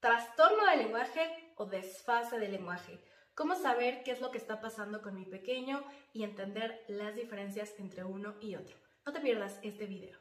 ¿Trastorno del lenguaje o desfase del lenguaje? ¿Cómo saber qué es lo que está pasando con mi pequeño y entender las diferencias entre uno y otro? No te pierdas este video.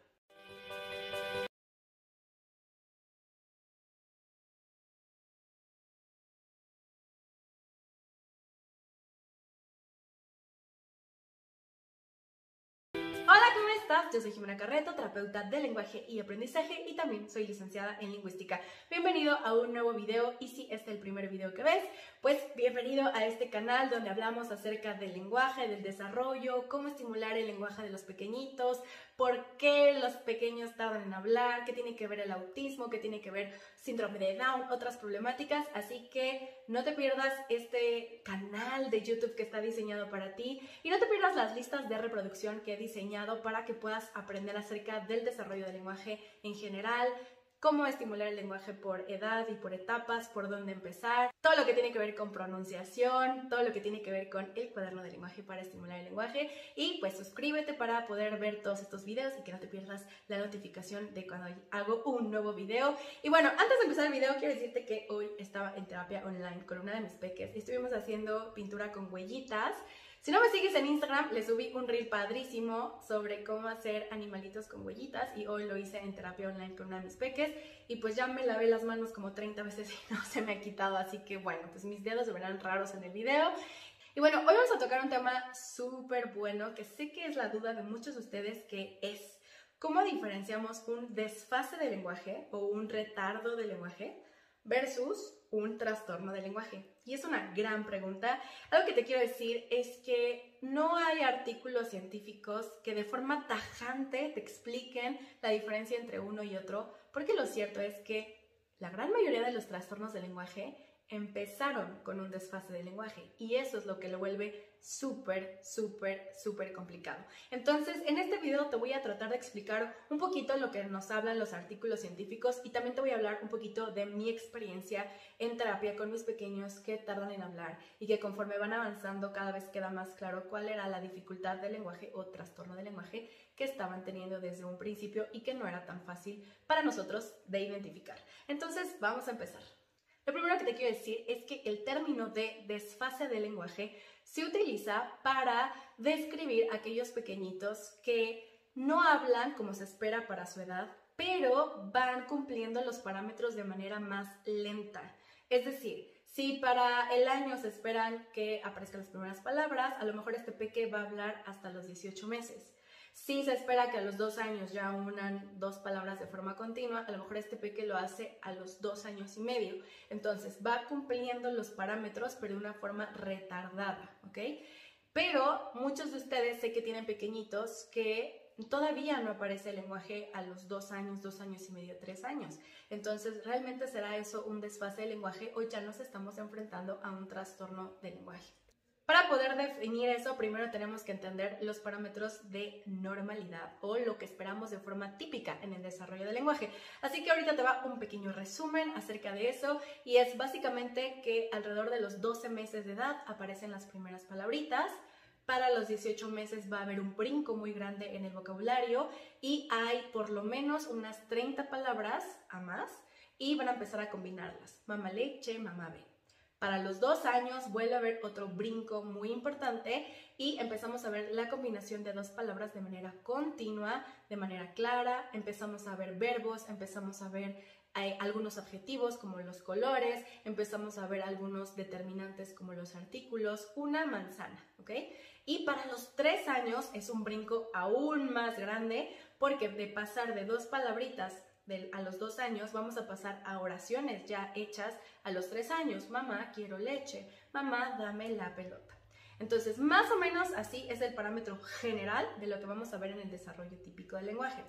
Hola, ¿cómo estás? Yo soy Jimena Carreto, terapeuta de lenguaje y aprendizaje y también soy licenciada en lingüística. Bienvenido a un nuevo video y si este es el primer video que ves, pues bienvenido a este canal donde hablamos acerca del lenguaje, del desarrollo, cómo estimular el lenguaje de los pequeñitos, por qué los pequeños tardan en hablar, qué tiene que ver el autismo, qué tiene que ver síndrome de Down, otras problemáticas, así que no te pierdas este canal de YouTube que está diseñado para ti y no te pierdas las listas de reproducción que he diseñado para que puedas aprender acerca del desarrollo del lenguaje en general, cómo estimular el lenguaje por edad y por etapas, por dónde empezar, todo lo que tiene que ver con pronunciación, todo lo que tiene que ver con el cuaderno de lenguaje para estimular el lenguaje y pues suscríbete para poder ver todos estos videos y que no te pierdas la notificación de cuando hago un nuevo video. Y bueno, antes de empezar el video quiero decirte que hoy estaba en terapia online con una de mis peques y estuvimos haciendo pintura con huellitas. Si no me sigues en Instagram, le subí un reel padrísimo sobre cómo hacer animalitos con huellitas y hoy lo hice en terapia online con una de mis peques y pues ya me lavé las manos como 30 veces y no se me ha quitado, así que bueno, pues mis dedos se verán raros en el video. Y bueno, hoy vamos a tocar un tema súper bueno que sé que es la duda de muchos de ustedes, que es ¿cómo diferenciamos un desfase de lenguaje o un retardo de lenguaje versus un trastorno del lenguaje? Y es una gran pregunta. Algo que te quiero decir es que no hay artículos científicos que de forma tajante te expliquen la diferencia entre uno y otro, porque lo cierto es que la gran mayoría de los trastornos del lenguaje empezaron con un desfase del lenguaje y eso es lo que lo vuelve súper complicado. Entonces, en este video te voy a tratar de explicar un poquito lo que nos hablan los artículos científicos y también te voy a hablar un poquito de mi experiencia en terapia con mis pequeños que tardan en hablar y que conforme van avanzando cada vez queda más claro cuál era la dificultad del lenguaje o trastorno del lenguaje que estaban teniendo desde un principio y que no era tan fácil para nosotros de identificar. Entonces, vamos a empezar. Lo primero que te quiero decir es que el término de desfase del lenguaje se utiliza para describir a aquellos pequeñitos que no hablan como se espera para su edad, pero van cumpliendo los parámetros de manera más lenta. Es decir, si para el año se esperan que aparezcan las primeras palabras, a lo mejor este peque va a hablar hasta los 18 meses. Si se espera que a los 2 años ya unan 2 palabras de forma continua, a lo mejor este peque lo hace a los 2 años y medio. Entonces va cumpliendo los parámetros, pero de una forma retardada, ¿ok? Pero muchos de ustedes sé que tienen pequeñitos que todavía no aparece el lenguaje a los 2 años, 2 años y medio, 3 años. Entonces, ¿realmente será eso un desfase del lenguaje o ya nos estamos enfrentando a un trastorno del lenguaje? Para poder definir eso, primero tenemos que entender los parámetros de normalidad o lo que esperamos de forma típica en el desarrollo del lenguaje. Así que ahorita te va un pequeño resumen acerca de eso y es básicamente que alrededor de los 12 meses de edad aparecen las primeras palabritas. Para los 18 meses va a haber un brinco muy grande en el vocabulario y hay por lo menos unas 30 palabras a más y van a empezar a combinarlas. Mamá leche, mamá ve. Para los 2 años vuelve a haber otro brinco muy importante y empezamos a ver la combinación de 2 palabras de manera continua, de manera clara. Empezamos a ver verbos, empezamos a ver algunos adjetivos como los colores, empezamos a ver algunos determinantes como los artículos, una manzana, ¿ok? Y para los 3 años es un brinco aún más grande porque de pasar de 2 palabritas a los 2 años vamos a pasar a oraciones ya hechas a los 3 años. Mamá, quiero leche. Mamá, dame la pelota. Entonces, más o menos así es el parámetro general de lo que vamos a ver en el desarrollo típico del lenguaje.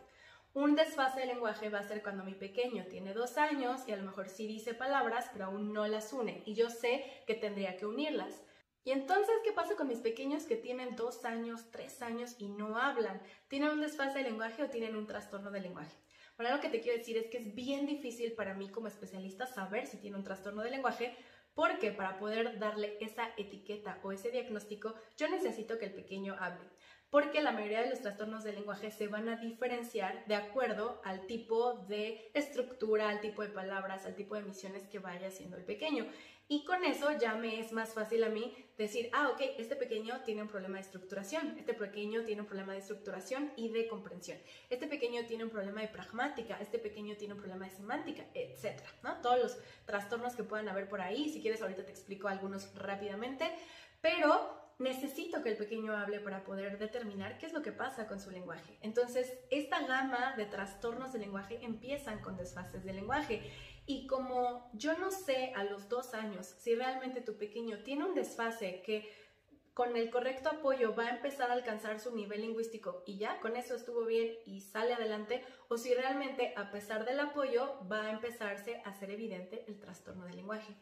Un desfase del lenguaje va a ser cuando mi pequeño tiene 2 años y a lo mejor sí dice palabras, pero aún no las une. Y yo sé que tendría que unirlas. Y entonces, ¿qué pasa con mis pequeños que tienen 2 años, 3 años y no hablan? ¿Tienen un desfase de lenguaje o tienen un trastorno del lenguaje? Bueno, lo que te quiero decir es que es bien difícil para mí como especialista saber si tiene un trastorno del lenguaje porque para poder darle esa etiqueta o ese diagnóstico yo necesito que el pequeño hable. porque la mayoría de los trastornos del lenguaje se van a diferenciar de acuerdo al tipo de estructura, al tipo de palabras, al tipo de emisiones que vaya haciendo el pequeño. Y con eso ya me es más fácil a mí decir, ok, este pequeño tiene un problema de estructuración, este pequeño tiene un problema de estructuración y de comprensión, este pequeño tiene un problema de pragmática, este pequeño tiene un problema de semántica, etc., ¿no? Todos los trastornos que puedan haber por ahí, si quieres ahorita te explico algunos rápidamente, pero necesito que el pequeño hable para poder determinar qué es lo que pasa con su lenguaje. Entonces, esta gama de trastornos del lenguaje empiezan con desfases del lenguaje. Y como yo no sé a los 2 años si realmente tu pequeño tiene un desfase que con el correcto apoyo va a empezar a alcanzar su nivel lingüístico y ya con eso estuvo bien y sale adelante, o si realmente a pesar del apoyo va a empezarse a hacer evidente el trastorno del lenguaje.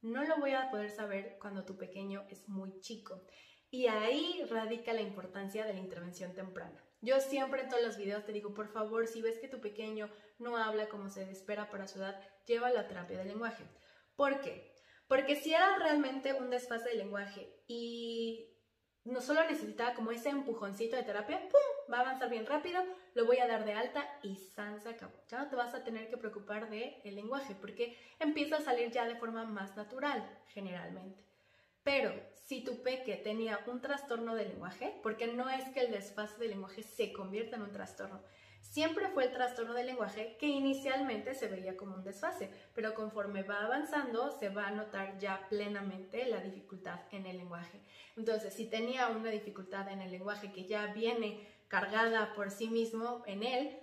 No lo voy a poder saber cuando tu pequeño es muy chico. Y ahí radica la importancia de la intervención temprana. Yo siempre en todos los videos te digo, por favor, si ves que tu pequeño no habla como se espera para su edad, llévalo a terapia del lenguaje. ¿Por qué? Porque si era realmente un desfase de lenguaje y no solo necesitaba como ese empujoncito de terapia, ¡pum!, va a avanzar bien rápido, lo voy a dar de alta y ¡san! Se acabó. Ya no te vas a tener que preocupar del lenguaje porque empieza a salir ya de forma más natural, generalmente. Pero si tu peque tenía un trastorno del lenguaje, porque no es que el desfase del lenguaje se convierta en un trastorno, siempre fue el trastorno del lenguaje que inicialmente se veía como un desfase, pero conforme va avanzando se va a notar ya plenamente la dificultad en el lenguaje. Entonces, si tenía una dificultad en el lenguaje que ya viene cargada por sí mismo en él,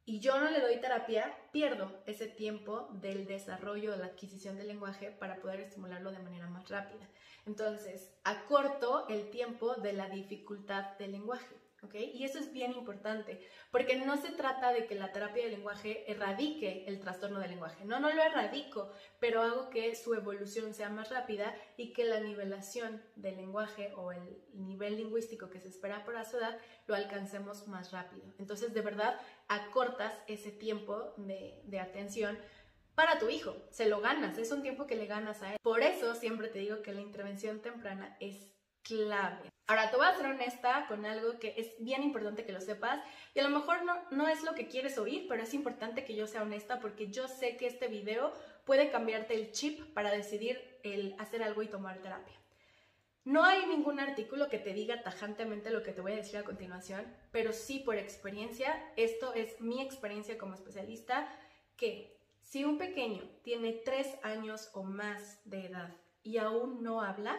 y yo no le doy terapia, pierdo ese tiempo del desarrollo, de la adquisición del lenguaje para poder estimularlo de manera más rápida. Entonces, acorto el tiempo de la dificultad del lenguaje, ¿ok? Y eso es bien importante, porque no se trata de que la terapia del lenguaje erradique el trastorno del lenguaje. No, no lo erradico, pero hago que su evolución sea más rápida y que la nivelación del lenguaje o el nivel lingüístico que se espera para su edad lo alcancemos más rápido. Entonces, de verdad, acortas ese tiempo de atención para tu hijo, se lo ganas, es un tiempo que le ganas a él. Por eso siempre te digo que la intervención temprana es clave. Ahora, te voy a ser honesta con algo que es bien importante que lo sepas y a lo mejor no es lo que quieres oír, pero es importante que yo sea honesta porque yo sé que este video puede cambiarte el chip para decidir el hacer algo y tomar terapia. No hay ningún artículo que te diga tajantemente lo que te voy a decir a continuación, pero sí por experiencia, esto es mi experiencia como especialista, que si un pequeño tiene 3 años o más de edad y aún no habla,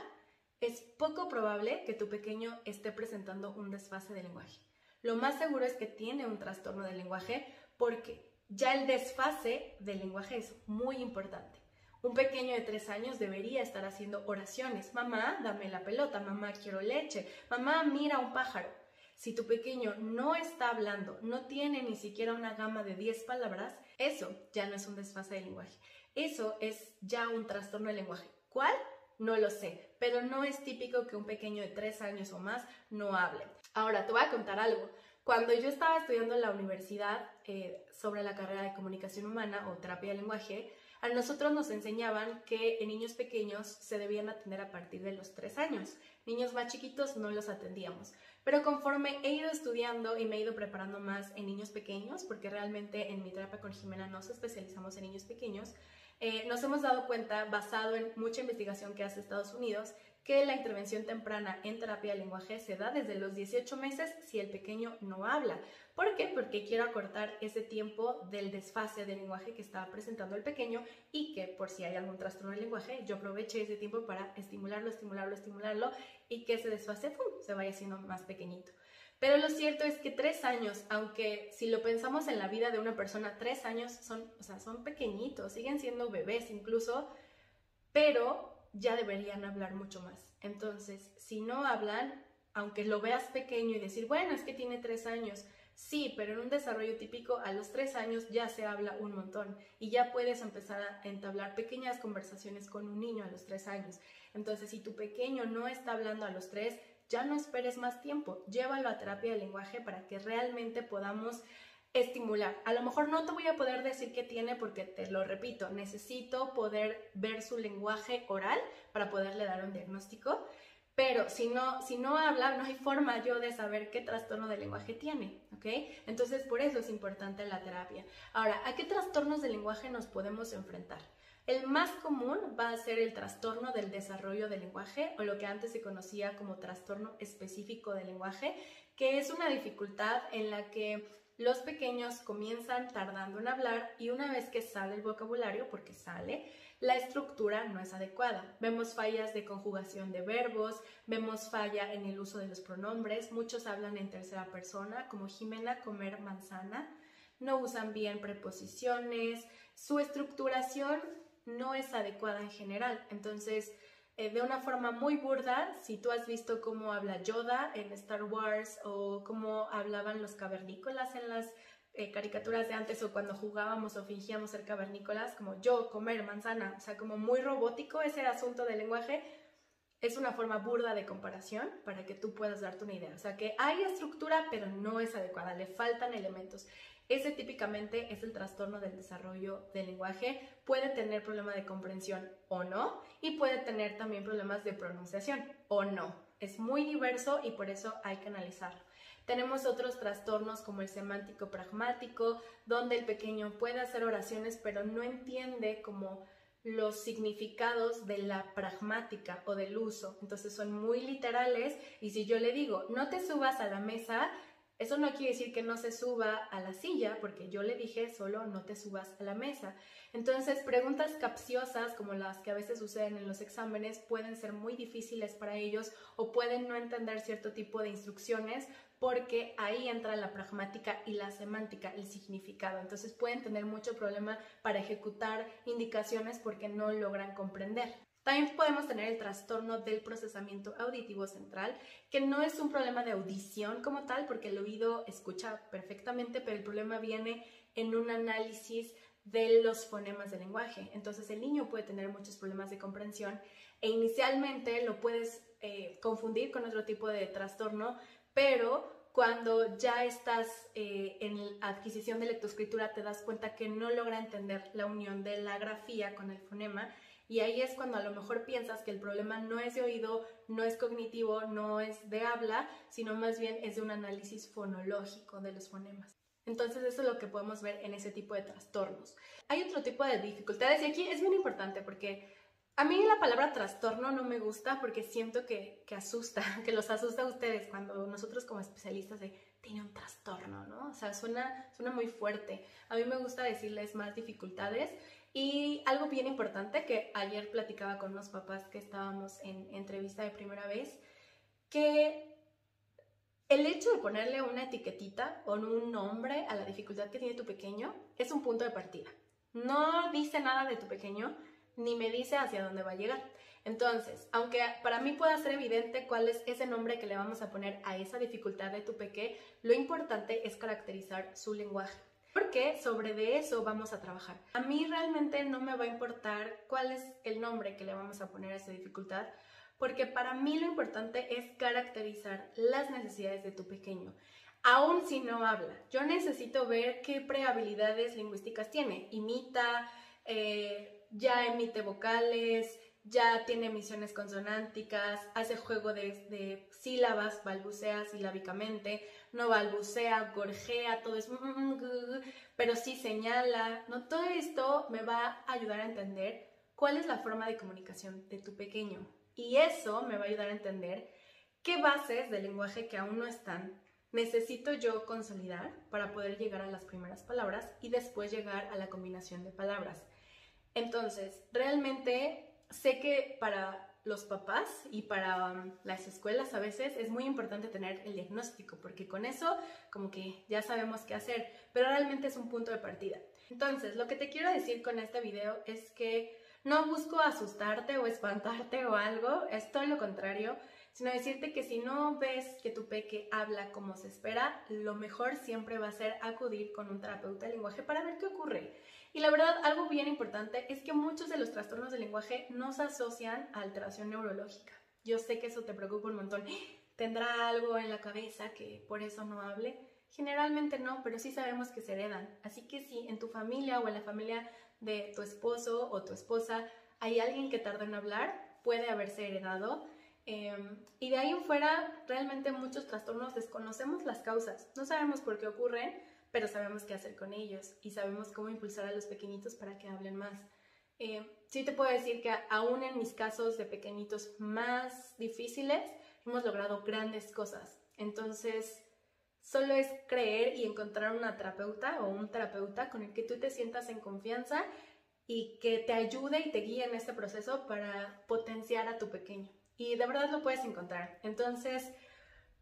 es poco probable que tu pequeño esté presentando un desfase de lenguaje. Lo más seguro es que tiene un trastorno del lenguaje porque ya el desfase del lenguaje es muy importante. Un pequeño de 3 años debería estar haciendo oraciones. Mamá, dame la pelota. Mamá, quiero leche. Mamá, mira un pájaro. Si tu pequeño no está hablando, no tiene ni siquiera una gama de 10 palabras, eso ya no es un desfase de lenguaje. Eso es ya un trastorno del lenguaje. ¿Cuál? No lo sé, pero no es típico que un pequeño de 3 años o más no hable. Ahora, te voy a contar algo. Cuando yo estaba estudiando en la universidad sobre la carrera de comunicación humana o terapia del lenguaje, a nosotros nos enseñaban que en niños pequeños se debían atender a partir de los 3 años. Niños más chiquitos no los atendíamos. Pero conforme he ido estudiando y me he ido preparando más en niños pequeños, porque realmente en mi terapia con Jimena nos especializamos en niños pequeños, nos hemos dado cuenta, basado en mucha investigación que hace Estados Unidos, que la intervención temprana en terapia de lenguaje se da desde los 18 meses si el pequeño no habla. ¿Por qué? Porque quiero acortar ese tiempo del desfase del lenguaje que estaba presentando el pequeño y que por si hay algún trastorno del lenguaje, yo aproveche ese tiempo para estimularlo y que ese desfase se vaya haciendo más pequeñito. Pero lo cierto es que 3 años, aunque si lo pensamos en la vida de una persona, 3 años son pequeñitos, siguen siendo bebés incluso, pero ya deberían hablar mucho más. Entonces, si no hablan, aunque lo veas pequeño y decir, bueno, es que tiene 3 años, sí, pero en un desarrollo típico a los 3 años ya se habla un montón y ya puedes empezar a entablar pequeñas conversaciones con un niño a los 3 años. Entonces, si tu pequeño no está hablando a los 3, ya no esperes más tiempo, llévalo a terapia de lenguaje para que realmente podamos estimular. A lo mejor no te voy a poder decir qué tiene porque te lo repito, necesito poder ver su lenguaje oral para poderle dar un diagnóstico, Pero si no habla, no hay forma yo de saber qué trastorno del lenguaje tiene, ¿ok? Entonces, por eso es importante la terapia. Ahora, ¿a qué trastornos del lenguaje nos podemos enfrentar? El más común va a ser el trastorno del desarrollo del lenguaje, o lo que antes se conocía como trastorno específico del lenguaje, que es una dificultad en la que los pequeños comienzan tardando en hablar y una vez que sale el vocabulario, porque sale, la estructura no es adecuada. Vemos fallas de conjugación de verbos, vemos falla en el uso de los pronombres, muchos hablan en tercera persona, como Jimena, comer manzana, no usan bien preposiciones, su estructuración no es adecuada en general. Entonces, de una forma muy burda, si tú has visto cómo habla Yoda en Star Wars o cómo hablaban los cavernícolas en las caricaturas de antes o cuando jugábamos o fingíamos ser cavernícolas, como yo, comer, manzana, o sea, como muy robótico ese asunto del lenguaje, es una forma burda de comparación para que tú puedas darte una idea. O sea, que hay estructura, pero no es adecuada, le faltan elementos. Ese típicamente es el trastorno del desarrollo del lenguaje. Puede tener problema de comprensión o no, y puede tener también problemas de pronunciación o no. Es muy diverso y por eso hay que analizarlo. Tenemos otros trastornos como el semántico pragmático, donde el pequeño puede hacer oraciones pero no entiende como los significados de la pragmática o del uso. Entonces son muy literales y si yo le digo no te subas a la mesa, eso no quiere decir que no se suba a la silla, porque yo le dije solo no te subas a la mesa. Entonces, preguntas capciosas como las que a veces suceden en los exámenes pueden ser muy difíciles para ellos o pueden no entender cierto tipo de instrucciones porque ahí entra la pragmática y la semántica, el significado. Entonces pueden tener mucho problema para ejecutar indicaciones porque no logran comprender. También podemos tener el trastorno del procesamiento auditivo central, que no es un problema de audición como tal, porque el oído escucha perfectamente, pero el problema viene en un análisis de los fonemas del lenguaje. Entonces el niño puede tener muchos problemas de comprensión e inicialmente lo puedes confundir con otro tipo de trastorno, pero cuando ya estás en la adquisición de lectoescritura te das cuenta que no logra entender la unión de la grafía con el fonema. Y ahí es cuando a lo mejor piensas que el problema no es de oído, no es cognitivo, no es de habla, sino más bien es de un análisis fonológico de los fonemas. Entonces eso es lo que podemos ver en ese tipo de trastornos. Hay otro tipo de dificultades y aquí es bien importante porque a mí la palabra trastorno no me gusta porque siento que asusta, que los asusta a ustedes cuando nosotros como especialistas tiene un trastorno, ¿no? O sea, suena muy fuerte. A mí me gusta decirles más dificultades. Y algo bien importante que ayer platicaba con unos papás que estábamos en entrevista de primera vez, que el hecho de ponerle una etiquetita o un nombre a la dificultad que tiene tu pequeño es un punto de partida. No dice nada de tu pequeño, ni me dice hacia dónde va a llegar. Entonces, aunque para mí pueda ser evidente cuál es ese nombre que le vamos a poner a esa dificultad de tu peque, lo importante es caracterizar su lenguaje. Porque sobre de eso vamos a trabajar. A mí realmente no me va a importar cuál es el nombre que le vamos a poner a esa dificultad, porque para mí lo importante es caracterizar las necesidades de tu pequeño. Aún si no habla, yo necesito ver qué prehabilidades lingüísticas tiene. Imita, ya emite vocales, ya tiene emisiones consonánticas, hace juego de sílabas, balbucea silábicamente, no balbucea, gorjea, todo es pero sí señala, ¿no? Todo esto me va a ayudar a entender cuál es la forma de comunicación de tu pequeño y eso me va a ayudar a entender qué bases del lenguaje que aún no están necesito yo consolidar para poder llegar a las primeras palabras y después llegar a la combinación de palabras. Entonces, realmente sé que para los papás y para las escuelas a veces es muy importante tener el diagnóstico porque con eso como que ya sabemos qué hacer, pero realmente es un punto de partida. Entonces, lo que te quiero decir con este video es que no busco asustarte o espantarte o algo, es todo lo contrario, sino decirte que si no ves que tu peque habla como se espera, lo mejor siempre va a ser acudir con un terapeuta de lenguaje para ver qué ocurre. Y la verdad, algo bien importante es que muchos de los trastornos del lenguaje no se asocian a alteración neurológica. Yo sé que eso te preocupa un montón. ¿Tendrá algo en la cabeza que por eso no hable? Generalmente no, pero sí sabemos que se heredan. Así que si en tu familia o en la familia de tu esposo o tu esposa hay alguien que tarda en hablar, puede haberse heredado. Y de ahí en fuera, realmente muchos trastornos desconocemos las causas. No sabemos por qué ocurren, pero sabemos qué hacer con ellos y sabemos cómo impulsar a los pequeñitos para que hablen más. Sí te puedo decir que aún en mis casos de pequeñitos más difíciles, hemos logrado grandes cosas. Entonces, solo es creer y encontrar una terapeuta o un terapeuta con el que tú te sientas en confianza y que te ayude y te guíe en este proceso para potenciar a tu pequeño. Y de verdad lo puedes encontrar. Entonces,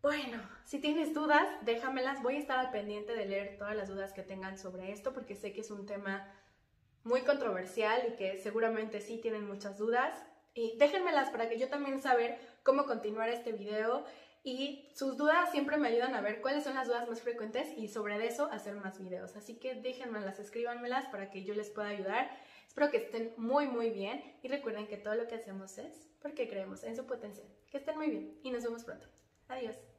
bueno, si tienes dudas, déjamelas. Voy a estar al pendiente de leer todas las dudas que tengan sobre esto porque sé que es un tema muy controversial y que seguramente sí tienen muchas dudas. Y déjenmelas para que yo también saber cómo continuar este video. Y sus dudas siempre me ayudan a ver cuáles son las dudas más frecuentes y sobre eso hacer más videos. Así que déjenmelas, escríbanmelas para que yo les pueda ayudar. Espero que estén muy bien y recuerden que todo lo que hacemos es porque creemos en su potencial. Que estén muy bien y nos vemos pronto. Adiós.